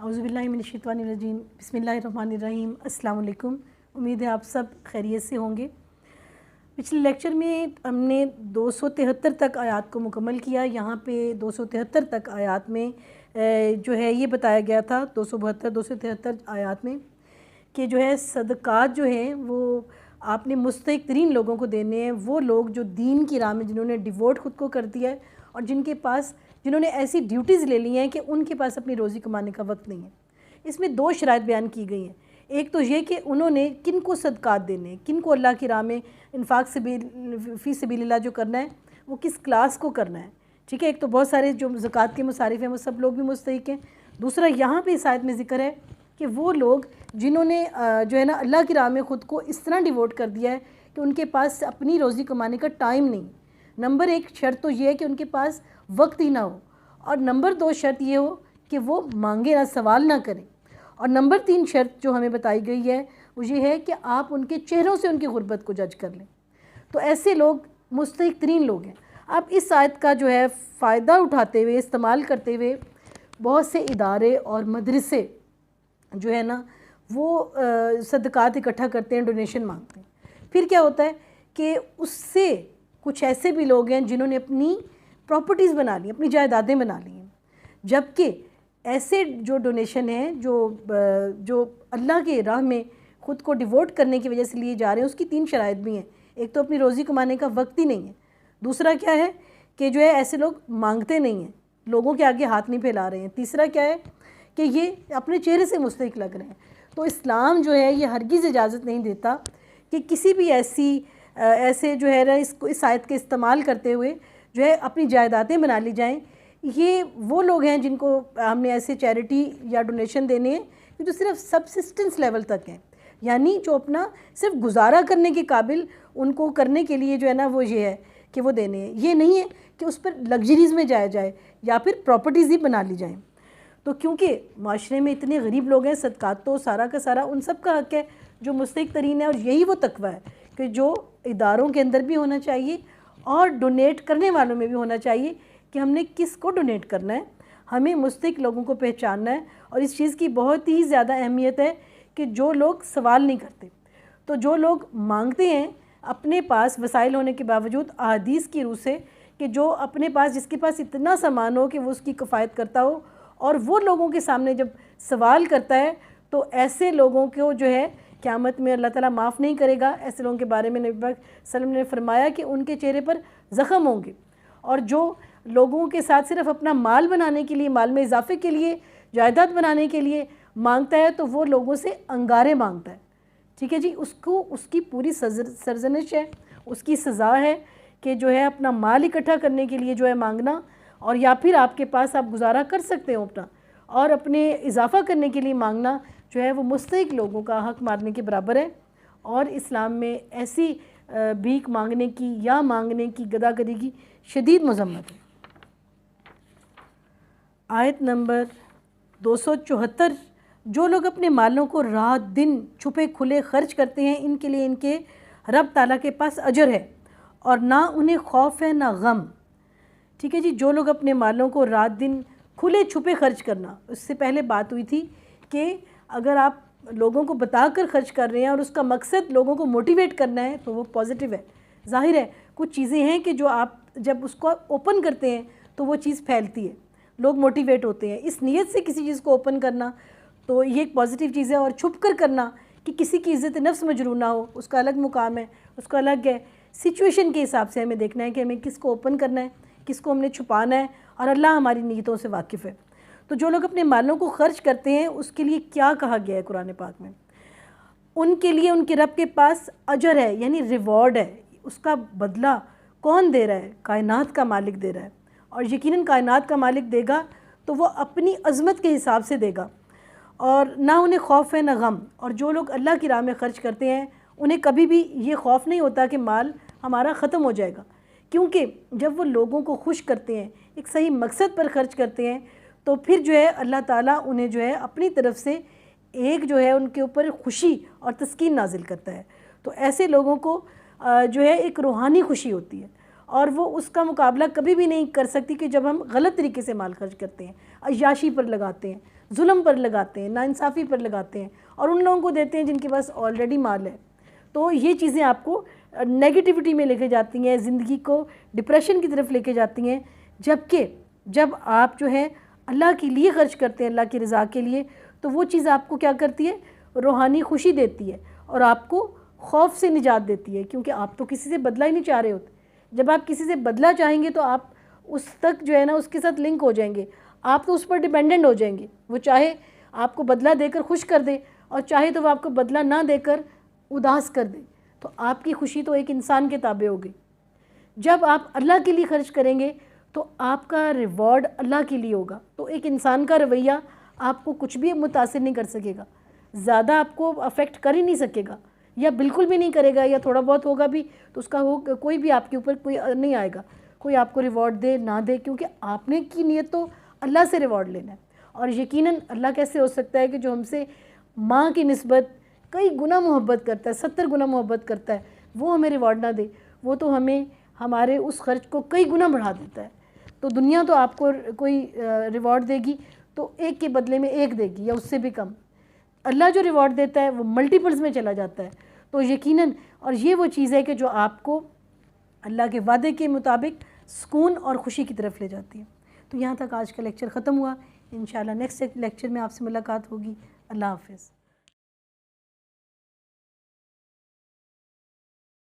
اعوذ باللہ من الشیطان الرجیم، بسم اللہ الرحمن الرحیم۔ السلام علیکم، امید ہے آپ سب خیریت سے ہوں گے۔ پچھلے لیکچر میں ہم نے 273 تک آیات کو مکمل کیا۔ یہاں پہ 273 تک آیات میں جو ہے یہ بتایا گیا تھا 272 273 آیات میں کہ جو ہے صدقات جو ہیں وہ آپ نے مستحق ترین لوگوں کو دینے ہیں، وہ لوگ جو دین کی راہ میں جنہوں نے ڈیووٹ خود کو کر دیا ہے اور جنہوں نے ایسی ڈیوٹیز لے لی ہیں کہ ان کے پاس اپنی روزی کمانے کا وقت نہیں ہے۔ اس میں 2 شرائط بیان کی گئی ہیں۔ ایک تو یہ کہ انہوں نے کن کو صدقات دینے ہیں، کن کو اللہ کی راہ میں انفاق فی سبیل اللہ جو کرنا ہے وہ کس کلاس کو کرنا ہے، ٹھیک ہے۔ ایک تو بہت سارے جو زکوٰۃ کے مصارف ہیں وہ سب لوگ بھی مستحق ہیں۔ دوسرا یہاں پہ اس آیت میں ذکر ہے کہ وہ لوگ جنہوں نے جو ہے نا اللہ کی راہ میں خود کو اس طرح ڈیووٹ کر دیا ہے کہ ان کے پاس اپنی روزی کمانے کا ٹائم نہیں۔ نمبر 1 شرط تو یہ ہے کہ ان کے پاس وقت ہی نہ ہو، اور نمبر 2 شرط یہ ہو کہ وہ مانگے نہ، سوال نہ کریں، اور نمبر 3 شرط جو ہمیں بتائی گئی ہے وہ یہ ہے کہ آپ ان کے چہروں سے ان کی غربت کو جج کر لیں۔ تو ایسے لوگ مستحق ترین لوگ ہیں۔ اب اس آیت کا جو ہے فائدہ اٹھاتے ہوئے، استعمال کرتے ہوئے بہت سے ادارے اور مدرسے جو ہے نا وہ صدقات اکٹھا کرتے ہیں، ڈونیشن مانگتے ہیں۔ پھر کیا ہوتا ہے کہ اس سے کچھ ایسے بھی لوگ ہیں جنہوں نے اپنی پراپرٹیز بنا لی، اپنی جائیدادیں بنا لی ہیں، جبکہ ایسے جو ڈونیشن ہیں جو اللہ کے راہ میں خود کو ڈیووٹ کرنے کی وجہ سے لیے جا رہے ہیں، اس کی 3 شرائط بھی ہیں۔ ایک تو اپنی روزی کمانے کا وقت ہی نہیں ہے، دوسرا کیا ہے کہ جو ہے ایسے لوگ مانگتے نہیں ہیں، لوگوں کے آگے ہاتھ نہیں پھیلا رہے ہیں، تیسرا کیا ہے کہ یہ اپنے چہرے سے مستحق لگ رہے ہیں۔ تو اسلام جو ہے یہ ہرگز اجازت نہیں دیتا کہ کسی بھی ایسے جو ہے نا اس آیت کے استعمال کرتے ہوئے جو ہے اپنی جائیدادیں بنا لی جائیں۔ یہ وہ لوگ ہیں جن کو ہم نے ایسے چیریٹی یا ڈونیشن دینے ہیں جو صرف سبسسٹنس لیول تک ہیں، یعنی جو اپنا صرف گزارا کرنے کے قابل ان کو کرنے کے لیے جو ہے نا وہ یہ ہے کہ وہ دینے ہیں۔ یہ نہیں ہے کہ اس پر لگژریز میں جایا جائے یا پھر پراپرٹیز ہی بنا لی جائیں۔ تو کیونکہ معاشرے میں اتنے غریب لوگ ہیں، صدقات تو سارا کا سارا ان سب کا حق ہے جو مستحق ترین ہے، اور یہی وہ تقویٰ ہے کہ جو اداروں کے اندر بھی ہونا چاہیے اور ڈونیٹ کرنے والوں میں بھی ہونا چاہیے کہ ہم نے کس کو ڈونیٹ کرنا ہے، ہمیں مستحق لوگوں کو پہچاننا ہے۔ اور اس چیز کی بہت ہی زیادہ اہمیت ہے کہ جو لوگ سوال نہیں کرتے، تو جو لوگ مانگتے ہیں اپنے پاس وسائل ہونے کے باوجود، احادیث کی روح سے کہ جو اپنے پاس جس کے پاس اتنا سامان ہو کہ وہ اس کی کفایت کرتا ہو، اور وہ لوگوں کے سامنے جب سوال کرتا ہے تو ایسے لوگوں کو جو ہے قیامت میں اللہ تعالیٰ معاف نہیں کرے گا۔ ایسے لوگوں کے بارے میں نبی پاک صلی اللہ علیہ وسلم نے فرمایا کہ ان کے چہرے پر زخم ہوں گے۔ اور جو لوگوں کے ساتھ صرف اپنا مال بنانے کے لیے، مال میں اضافے کے لیے، جائیداد بنانے کے لیے مانگتا ہے تو وہ لوگوں سے انگارے مانگتا ہے، ٹھیک ہے جی۔ اس کی پوری سرزنش ہے، اس کی سزا ہے کہ جو ہے اپنا مال اکٹھا کرنے کے لیے جو ہے مانگنا، اور یا پھر آپ کے پاس آپ گزارا کر سکتے ہو اپنا، اور اپنے اضافہ کرنے کے لیے مانگنا جو ہے وہ مستحق لوگوں کا حق مارنے کے برابر ہے۔ اور اسلام میں ایسی بھیک مانگنے کی یا مانگنے کی گداگری کی شدید مذمت ہے۔ آیت نمبر 274، جو لوگ اپنے مالوں کو رات دن چھپے کھلے خرچ کرتے ہیں ان کے لیے ان کے رب تعالیٰ کے پاس اجر ہے، اور نہ انہیں خوف ہے نہ غم، ٹھیک ہے جی۔ جو لوگ اپنے مالوں کو رات دن کھلے چھپے خرچ کرنا، اس سے پہلے بات ہوئی تھی کہ اگر آپ لوگوں کو بتا کر خرچ کر رہے ہیں اور اس کا مقصد لوگوں کو موٹیویٹ کرنا ہے تو وہ پازیٹیو ہے۔ ظاہر ہے کچھ چیزیں ہیں کہ جو آپ جب اس کو اوپن کرتے ہیں تو وہ چیز پھیلتی ہے، لوگ موٹیویٹ ہوتے ہیں۔ اس نیت سے کسی چیز کو اوپن کرنا تو یہ ایک پازیٹیو چیز ہے، اور چھپ کر کرنا کہ کسی کی عزت نفس مجروح نہ ہو، اس کا الگ مقام ہے، اس کا الگ ہے۔ سچویشن کے حساب سے ہمیں دیکھنا ہے کہ ہمیں کس کو اوپن کرنا ہے، کس کو ہم نے چھپانا ہے، اور اللہ ہماری نیتوں سے واقف ہے۔ تو جو لوگ اپنے مالوں کو خرچ کرتے ہیں اس کے لیے کیا کہا گیا ہے قرآن پاک میں؟ ان کے لیے ان کے رب کے پاس اجر ہے، یعنی ریوارڈ ہے۔ اس کا بدلہ کون دے رہا ہے؟ کائنات کا مالک دے رہا ہے، اور یقیناً کائنات کا مالک دے گا تو وہ اپنی عظمت کے حساب سے دے گا، اور نہ انہیں خوف ہے نہ غم۔ اور جو لوگ اللہ کی راہ میں خرچ کرتے ہیں انہیں کبھی بھی یہ خوف نہیں ہوتا کہ مال ہمارا ختم ہو جائے گا، کیونکہ جب وہ لوگوں کو خوش کرتے ہیں، ایک صحیح مقصد پر خرچ کرتے ہیں، تو پھر جو ہے اللہ تعالیٰ انہیں جو ہے اپنی طرف سے ایک جو ہے ان کے اوپر خوشی اور تسکین نازل کرتا ہے۔ تو ایسے لوگوں کو جو ہے ایک روحانی خوشی ہوتی ہے، اور وہ اس کا مقابلہ کبھی بھی نہیں کر سکتی کہ جب ہم غلط طریقے سے مال خرچ کرتے ہیں، عیاشی پر لگاتے ہیں، ظلم پر لگاتے ہیں، ناانصافی پر لگاتے ہیں، اور ان لوگوں کو دیتے ہیں جن کے پاس آلریڈی مال ہے. تو یہ چیزیں آپ کو نیگیٹیوٹی میں لے کے جاتی ہیں، زندگی کو ڈپریشن کی طرف لے کے جاتی ہیں. جبکہ جب آپ جو ہے اللہ کے لیے خرچ کرتے ہیں، اللہ کی رضا کے لیے، تو وہ چیز آپ کو کیا کرتی ہے؟ روحانی خوشی دیتی ہے اور آپ کو خوف سے نجات دیتی ہے، کیونکہ آپ تو کسی سے بدلہ ہی نہیں چاہ رہے ہوتے. جب آپ کسی سے بدلہ چاہیں گے تو آپ اس تک جو ہے نا اس کے ساتھ لنک ہو جائیں گے، آپ تو اس پر ڈیپینڈنٹ ہو جائیں گے. وہ چاہے آپ کو بدلہ دے کر خوش کر دے اور چاہے تو وہ آپ کو بدلہ نہ دے کر اداس کر دے، تو آپ کی خوشی تو ایک انسان کے تابع ہوگی. جب آپ اللہ کے لیے خرچ کریں گے تو آپ کا ریوارڈ اللہ کے لیے ہوگا. تو ایک انسان کا رویہ آپ کو کچھ بھی متاثر نہیں کر سکے گا، زیادہ آپ کو افیکٹ کر ہی نہیں سکے گا، یا بالکل بھی نہیں کرے گا، یا تھوڑا بہت ہوگا بھی تو اس کا کوئی بھی آپ کے اوپر کوئی نہیں آئے گا، کوئی آپ کو ریوارڈ دے نہ دے، کیونکہ آپ نے کی نیت تو اللہ سے ریوارڈ لینا ہے. اور یقیناً اللہ کیسے ہو سکتا ہے کہ جو ہم سے ماں کی نسبت کئی گنا محبت کرتا ہے، 70 گنا محبت کرتا ہے، وہ ہمیں ریوارڈ نہ دے؟ وہ تو ہمیں ہمارے اس خرچ کو کئی گنا بڑھا دیتا ہے. تو دنیا تو آپ کو کوئی ریوارڈ دے گی تو ایک کے بدلے میں ایک دے گی یا اس سے بھی کم. اللہ جو ریوارڈ دیتا ہے وہ ملٹیپلز میں چلا جاتا ہے. تو یقیناً، اور یہ وہ چیز ہے کہ جو آپ کو اللہ کے وعدے کے مطابق سکون اور خوشی کی طرف لے جاتی ہے. تو یہاں تک آج کا لیکچر ختم ہوا. انشاءاللہ نیکسٹ لیکچر میں آپ سے ملاقات ہوگی. اللہ حافظ.